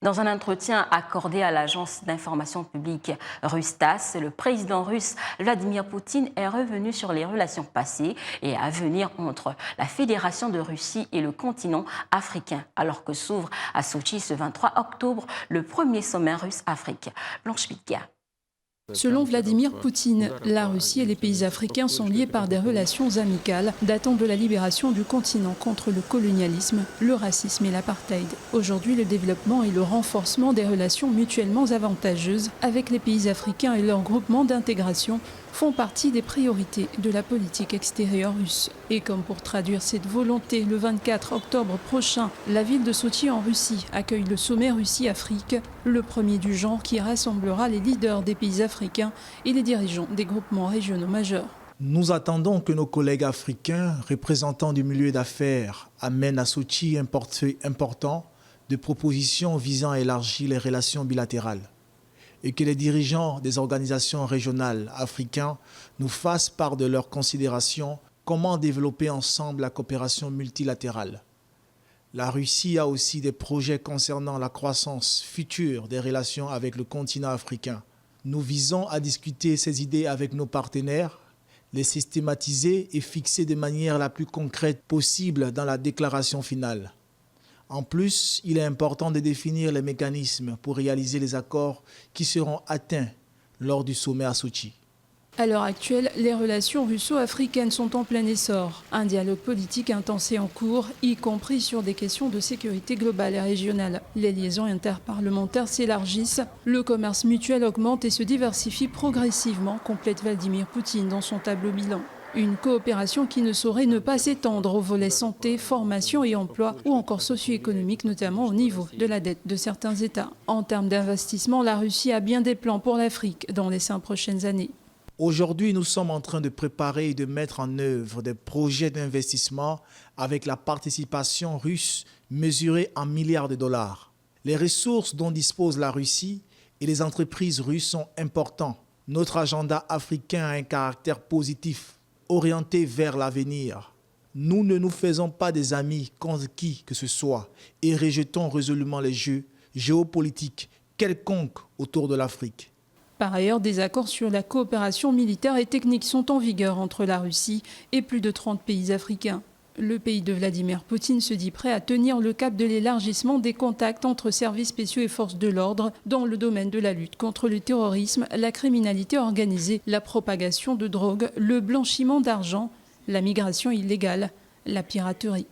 Dans un entretien accordé à l'agence d'information publique russe TASS, le président russe Vladimir Poutine est revenu sur les relations passées et à venir entre la Fédération de Russie et le continent africain, alors que s'ouvre à Sochi ce 23 octobre le premier sommet russe-Afrique. Blanche Pitka. Selon Vladimir Poutine, la Russie et les pays africains sont liés par des relations amicales datant de la libération du continent contre le colonialisme, le racisme et l'apartheid. Aujourd'hui, le développement et le renforcement des relations mutuellement avantageuses avec les pays africains et leurs groupements d'intégration font partie des priorités de la politique extérieure russe. Et comme pour traduire cette volonté, le 24 octobre prochain, la ville de Sochi en Russie accueille le sommet Russie-Afrique, le premier du genre qui rassemblera les leaders des pays africains et les dirigeants des groupements régionaux majeurs. Nous attendons que nos collègues africains, représentants du milieu d'affaires, amènent à Sochi un portefeuille important de propositions visant à élargir les relations bilatérales, et que les dirigeants des organisations régionales africaines nous fassent part de leurs considérations comment développer ensemble la coopération multilatérale. La Russie a aussi des projets concernant la croissance future des relations avec le continent africain. Nous visons à discuter ces idées avec nos partenaires, les systématiser et fixer de manière la plus concrète possible dans la déclaration finale. En plus, il est important de définir les mécanismes pour réaliser les accords qui seront atteints lors du sommet à Sochi. À l'heure actuelle, les relations russo-africaines sont en plein essor. Un dialogue politique intense est en cours, y compris sur des questions de sécurité globale et régionale. Les liaisons interparlementaires s'élargissent, le commerce mutuel augmente et se diversifie progressivement, complète Vladimir Poutine dans son tableau bilan. Une coopération qui ne saurait ne pas s'étendre aux volets santé, formation et emploi ou encore socio-économique, notamment au niveau de la dette de certains États. En termes d'investissement, la Russie a bien des plans pour l'Afrique dans les 5 prochaines années. Aujourd'hui, nous sommes en train de préparer et de mettre en œuvre des projets d'investissement avec la participation russe mesurée en milliards de dollars. Les ressources dont dispose la Russie et les entreprises russes sont importantes. Notre agenda africain a un caractère positif, orienté vers l'avenir. Nous ne nous faisons pas des amis contre qui que ce soit et rejetons résolument les jeux géopolitiques quelconques autour de l'Afrique. Par ailleurs, des accords sur la coopération militaire et technique sont en vigueur entre la Russie et plus de 30 pays africains. Le pays de Vladimir Poutine se dit prêt à tenir le cap de l'élargissement des contacts entre services spéciaux et forces de l'ordre dans le domaine de la lutte contre le terrorisme, la criminalité organisée, la propagation de drogue, le blanchiment d'argent, la migration illégale, la piraterie.